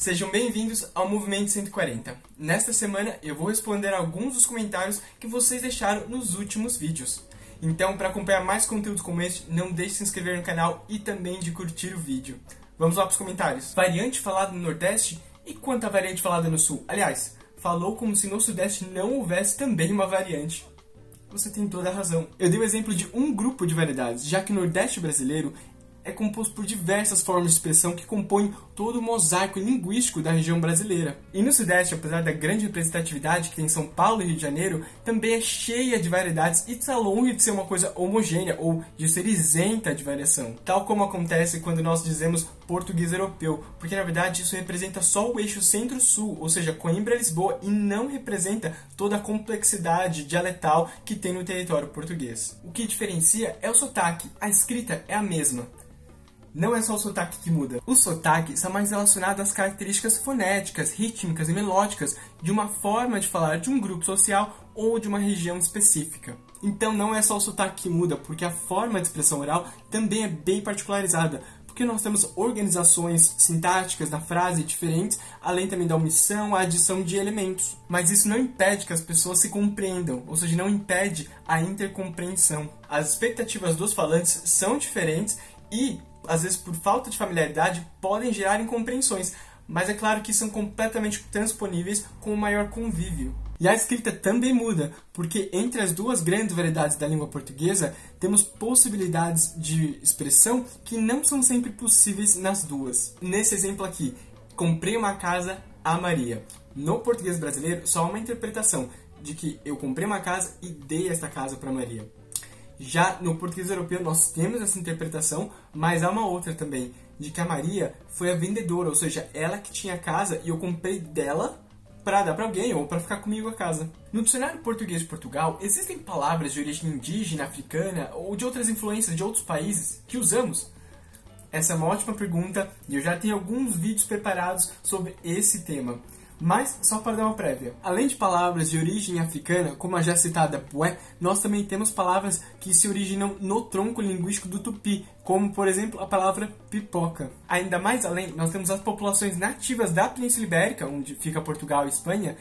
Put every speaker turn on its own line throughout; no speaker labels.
Sejam bem-vindos ao Movimento 140. Nesta semana eu vou responder alguns dos comentários que vocês deixaram nos últimos vídeos. Então, para acompanhar mais conteúdos como este, não deixe de se inscrever no canal e também de curtir o vídeo. Vamos lá para os comentários. Variante falada no Nordeste e quanto à variante falada no Sul? Aliás, falou como se no Sudeste não houvesse também uma variante. Você tem toda a razão. Eu dei o exemplo de um grupo de variedades, já que o Nordeste brasileiro é composto por diversas formas de expressão que compõem todo o mosaico linguístico da região brasileira. E no Sudeste, apesar da grande representatividade que tem em São Paulo e Rio de Janeiro, também é cheia de variedades e está longe de ser uma coisa homogênea ou de ser isenta de variação. Tal como acontece quando nós dizemos português europeu, porque na verdade isso representa só o eixo centro-sul, ou seja, Coimbra-Lisboa, e não representa toda a complexidade dialetal que tem no território português. O que diferencia é o sotaque, a escrita é a mesma. Não é só o sotaque que muda. Os sotaques são mais relacionados às características fonéticas, rítmicas e melódicas de uma forma de falar de um grupo social ou de uma região específica. Então não é só o sotaque que muda, porque a forma de expressão oral também é bem particularizada, porque nós temos organizações sintáticas da frase diferentes, além também da omissão, a adição de elementos. Mas isso não impede que as pessoas se compreendam, ou seja, não impede a intercompreensão. As expectativas dos falantes são diferentes e, às vezes por falta de familiaridade, podem gerar incompreensões, mas é claro que são completamente transponíveis com o maior convívio. E a escrita também muda, porque entre as duas grandes variedades da língua portuguesa, temos possibilidades de expressão que não são sempre possíveis nas duas. Nesse exemplo aqui, comprei uma casa a Maria. No português brasileiro, só há uma interpretação de que eu comprei uma casa e dei esta casa para Maria. Já no português europeu nós temos essa interpretação, mas há uma outra também, de que a Maria foi a vendedora, ou seja, ela que tinha a casa e eu comprei dela para dar para alguém ou para ficar comigo a casa. No dicionário português de Portugal, existem palavras de origem indígena, africana ou de outras influências de outros países que usamos? Essa é uma ótima pergunta e eu já tenho alguns vídeos preparados sobre esse tema. Mas, só para dar uma prévia, além de palavras de origem africana, como a já citada pué, nós também temos palavras que se originam no tronco linguístico do tupi, como, por exemplo, a palavra pipoca. Ainda mais além, nós temos as populações nativas da Península Ibérica, onde fica Portugal e Espanha,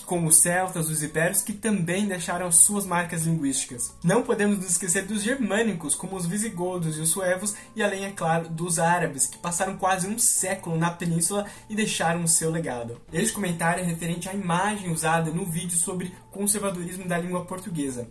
como os celtas, os ibéricos, que também deixaram as suas marcas linguísticas. Não podemos nos esquecer dos germânicos, como os visigodos e os suevos, e além, é claro, dos árabes, que passaram quase um século na península e deixaram o seu legado. Este comentário é referente à imagem usada no vídeo sobre conservadorismo da língua portuguesa.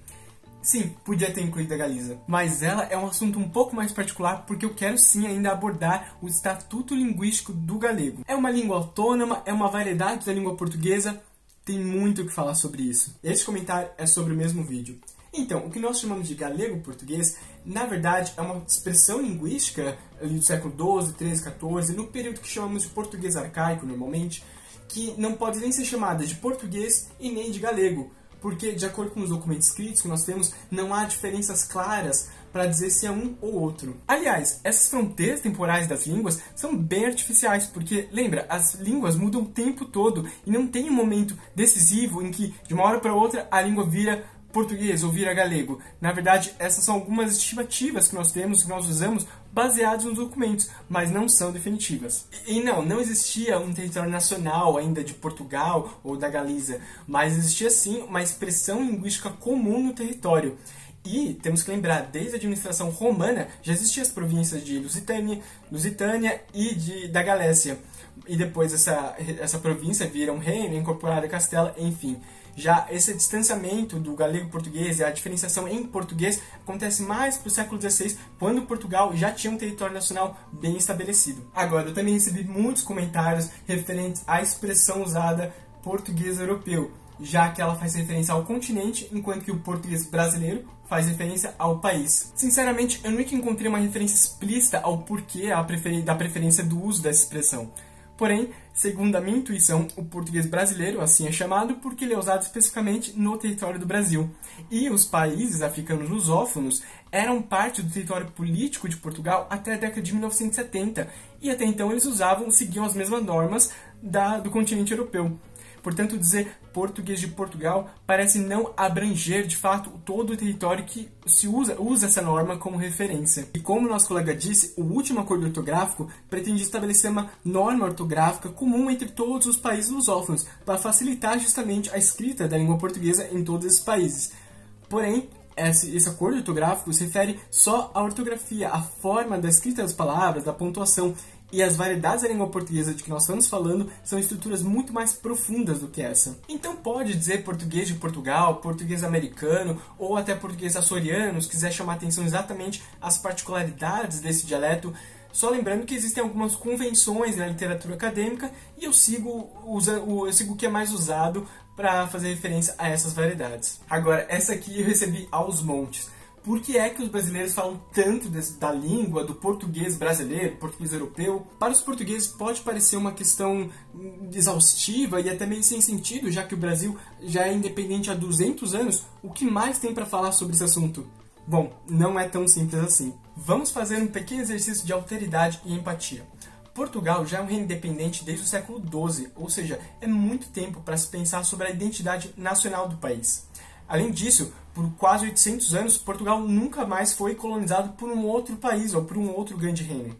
Sim, podia ter incluído a Galiza, mas ela é um assunto um pouco mais particular porque eu quero sim ainda abordar o estatuto linguístico do galego. É uma língua autônoma, é uma variedade da língua portuguesa. Tem muito o que falar sobre isso. Este comentário é sobre o mesmo vídeo. Então, o que nós chamamos de galego-português, na verdade, é uma expressão linguística ali do século XII, XIII, XIV, no período que chamamos de português arcaico, normalmente, que não pode nem ser chamada de português e nem de galego, porque, de acordo com os documentos escritos que nós temos, não há diferenças claras para dizer se é um ou outro. Aliás, essas fronteiras temporais das línguas são bem artificiais, porque, lembra, as línguas mudam o tempo todo e não tem um momento decisivo em que, de uma hora para outra, a língua vira português ou vira galego. Na verdade, essas são algumas estimativas que nós temos, que nós usamos, baseados nos documentos, mas não são definitivas. E não existia um território nacional ainda de Portugal ou da Galiza, mas existia sim uma expressão linguística comum no território. E temos que lembrar, desde a administração romana, já existiam as províncias de Lusitânia e da Galécia. E depois essa província vira um reino, incorporada a Castela, enfim. Já esse distanciamento do galego-português e a diferenciação em português acontece mais para o século XVI, quando Portugal já tinha um território nacional bem estabelecido. Agora, eu também recebi muitos comentários referentes à expressão usada português europeu, já que ela faz referência ao continente, enquanto que o português brasileiro faz referência ao país. Sinceramente, eu nunca encontrei uma referência explícita ao porquê da preferência do uso dessa expressão. Porém, segundo a minha intuição, o português brasileiro assim é chamado porque ele é usado especificamente no território do Brasil. E os países africanos lusófonos eram parte do território político de Portugal até a década de 1970, e até então eles seguiam as mesmas normas do continente europeu. Portanto, dizer português de Portugal parece não abranger, de fato, todo o território que se usa essa norma como referência. E como nosso colega disse, o último acordo ortográfico pretende estabelecer uma norma ortográfica comum entre todos os países lusófonos, para facilitar justamente a escrita da língua portuguesa em todos esses países. Porém, esse acordo ortográfico se refere só à ortografia, à forma da escrita das palavras, da pontuação, e as variedades da língua portuguesa de que nós estamos falando são estruturas muito mais profundas do que essa. Então pode dizer português de Portugal, português americano ou até português açoriano, se quiser chamar atenção exatamente às particularidades desse dialeto. Só lembrando que existem algumas convenções na literatura acadêmica e eu sigo o que é mais usado para fazer referência a essas variedades. Agora, essa aqui eu recebi aos montes. Por que é que os brasileiros falam tanto da língua, do português brasileiro, português europeu? Para os portugueses pode parecer uma questão exaustiva e até meio sem sentido, já que o Brasil já é independente há 200 anos. O que mais tem para falar sobre esse assunto? Bom, não é tão simples assim. Vamos fazer um pequeno exercício de alteridade e empatia. Portugal já é um reino independente desde o século XII, ou seja, é muito tempo para se pensar sobre a identidade nacional do país. Além disso, por quase 800 anos, Portugal nunca mais foi colonizado por um outro país ou por um outro grande reino.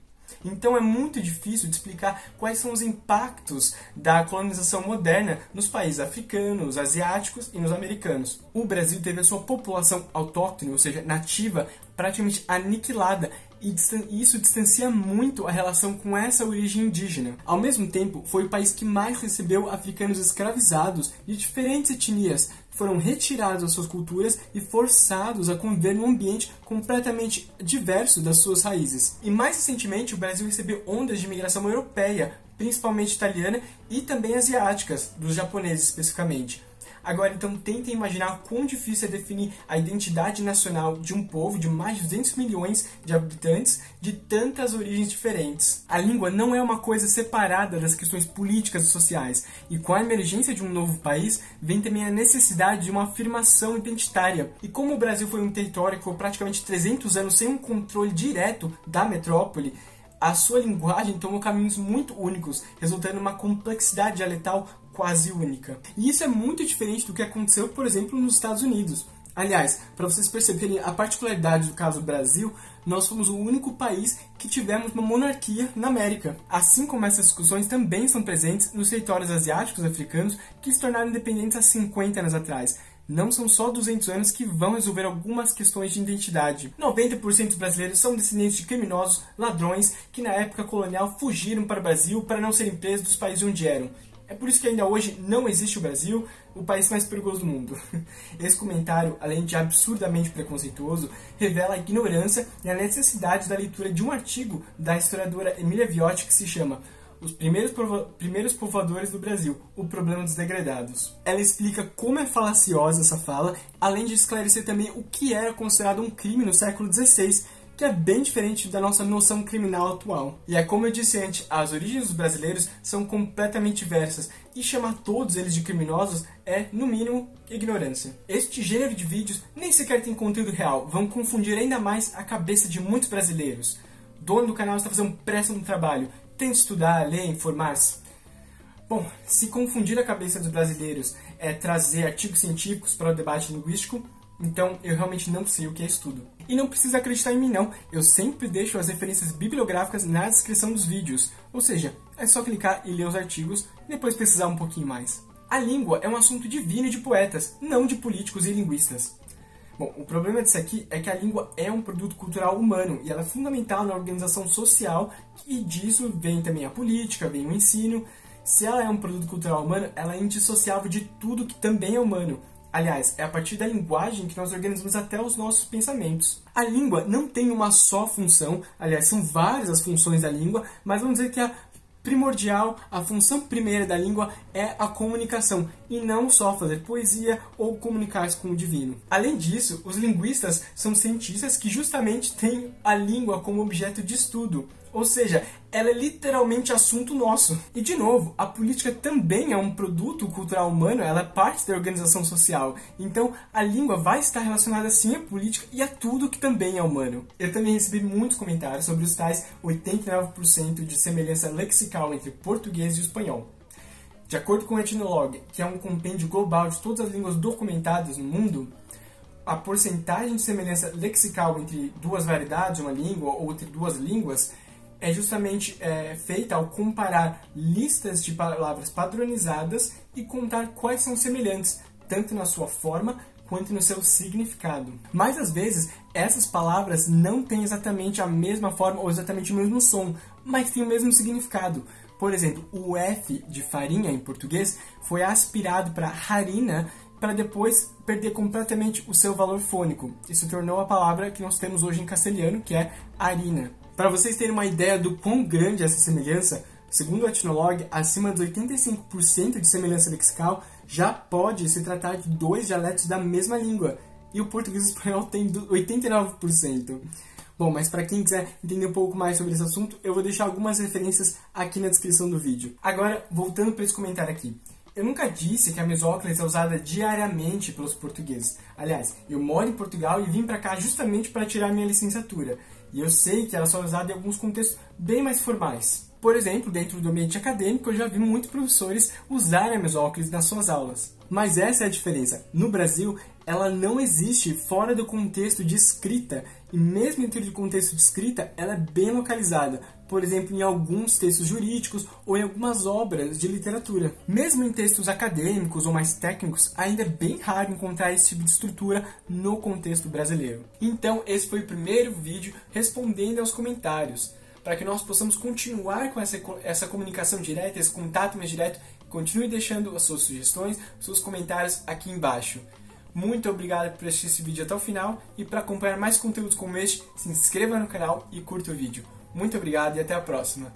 Então é muito difícil de explicar quais são os impactos da colonização moderna nos países africanos, asiáticos e nos americanos. O Brasil teve a sua população autóctone, ou seja, nativa, praticamente aniquilada, e isso distancia muito a relação com essa origem indígena. Ao mesmo tempo, foi o país que mais recebeu africanos escravizados de diferentes etnias, que foram retirados das suas culturas e forçados a conviver num ambiente completamente diverso das suas raízes. E mais recentemente, o Brasil recebeu ondas de imigração europeia, principalmente italiana e também asiáticas, dos japoneses especificamente. Agora, então, tentem imaginar quão difícil é definir a identidade nacional de um povo de mais de 200 milhões de habitantes de tantas origens diferentes. A língua não é uma coisa separada das questões políticas e sociais, e com a emergência de um novo país, vem também a necessidade de uma afirmação identitária. E como o Brasil foi um território que ficou praticamente 300 anos sem um controle direto da metrópole, a sua linguagem tomou caminhos muito únicos, resultando em uma complexidade dialetal quase única. E isso é muito diferente do que aconteceu, por exemplo, nos Estados Unidos. Aliás, para vocês perceberem a particularidade do caso do Brasil, nós fomos o único país que tivemos uma monarquia na América. Assim como essas discussões também são presentes nos territórios asiáticos e africanos que se tornaram independentes há 50 anos atrás. Não são só 200 anos que vão resolver algumas questões de identidade. 90% dos brasileiros são descendentes de criminosos, ladrões, que na época colonial fugiram para o Brasil para não serem presos dos países onde eram. É por isso que ainda hoje não existe o Brasil, o país mais perigoso do mundo. Esse comentário, além de absurdamente preconceituoso, revela a ignorância e a necessidade da leitura de um artigo da historiadora Emília Viotti que se chama Os primeiros povoadores do Brasil, o problema dos degredados. Ela explica como é falaciosa essa fala, além de esclarecer também o que era considerado um crime no século XVI, que é bem diferente da nossa noção criminal atual. E é como eu disse antes, as origens dos brasileiros são completamente diversas, e chamar todos eles de criminosos é, no mínimo, ignorância. Este gênero de vídeos nem sequer tem conteúdo real, vão confundir ainda mais a cabeça de muitos brasileiros. O dono do canal está fazendo um péssimo trabalho, tente estudar, ler, informar-se. Bom, se confundir a cabeça dos brasileiros é trazer artigos científicos para o debate linguístico, então eu realmente não sei o que é estudo. E não precisa acreditar em mim não, eu sempre deixo as referências bibliográficas na descrição dos vídeos, ou seja, é só clicar e ler os artigos e depois pesquisar um pouquinho mais. A língua é um assunto divino e de poetas, não de políticos e linguistas. Bom, o problema disso aqui é que a língua é um produto cultural humano e ela é fundamental na organização social, e disso vem também a política, vem o ensino. Se ela é um produto cultural humano, ela é indissociável de tudo que também é humano. Aliás, é a partir da linguagem que nós organizamos até os nossos pensamentos. A língua não tem uma só função, aliás, são várias as funções da língua, mas vamos dizer que a primordial, a função primeira da língua é a comunicação, e não só fazer poesia ou comunicar-se com o divino. Além disso, os linguistas são cientistas que justamente têm a língua como objeto de estudo. Ou seja, ela é literalmente assunto nosso. E de novo, a política também é um produto cultural humano, ela é parte da organização social. Então, a língua vai estar relacionada sim à política e a tudo que também é humano. Eu também recebi muitos comentários sobre os tais 89% de semelhança lexical entre português e espanhol. De acordo com o Etnologue, que é um compêndio global de todas as línguas documentadas no mundo, a porcentagem de semelhança lexical entre duas variedades de uma língua ou entre duas línguas é justamente feita ao comparar listas de palavras padronizadas e contar quais são semelhantes, tanto na sua forma quanto no seu significado. Mas às vezes essas palavras não têm exatamente a mesma forma ou exatamente o mesmo som, mas têm o mesmo significado. Por exemplo, o F de farinha em português foi aspirado para harina para depois perder completamente o seu valor fônico. Isso tornou a palavra que nós temos hoje em castelhano, que é harina. Para vocês terem uma ideia do quão grande é essa semelhança, segundo o Etnologue, acima de 85% de semelhança lexical já pode se tratar de dois dialetos da mesma língua. E o português e o espanhol tem 89%. Bom, mas para quem quiser entender um pouco mais sobre esse assunto, eu vou deixar algumas referências aqui na descrição do vídeo. Agora, voltando para esse comentário aqui. Eu nunca disse que a mesóclise é usada diariamente pelos portugueses. Aliás, eu moro em Portugal e vim para cá justamente para tirar minha licenciatura. E eu sei que ela só é usada em alguns contextos bem mais formais. Por exemplo, dentro do ambiente acadêmico, eu já vi muitos professores usarem a mesóclise nas suas aulas. Mas essa é a diferença. No Brasil, ela não existe fora do contexto de escrita. E mesmo dentro do contexto de escrita, ela é bem localizada. Por exemplo, em alguns textos jurídicos ou em algumas obras de literatura. Mesmo em textos acadêmicos ou mais técnicos, ainda é bem raro encontrar esse tipo de estrutura no contexto brasileiro. Então, esse foi o primeiro vídeo respondendo aos comentários, para que nós possamos continuar com essa comunicação direta, esse contato mais direto. Continue deixando as suas sugestões, os seus comentários aqui embaixo. Muito obrigado por assistir esse vídeo até o final, e para acompanhar mais conteúdos como este, se inscreva no canal e curta o vídeo. Muito obrigado e até a próxima!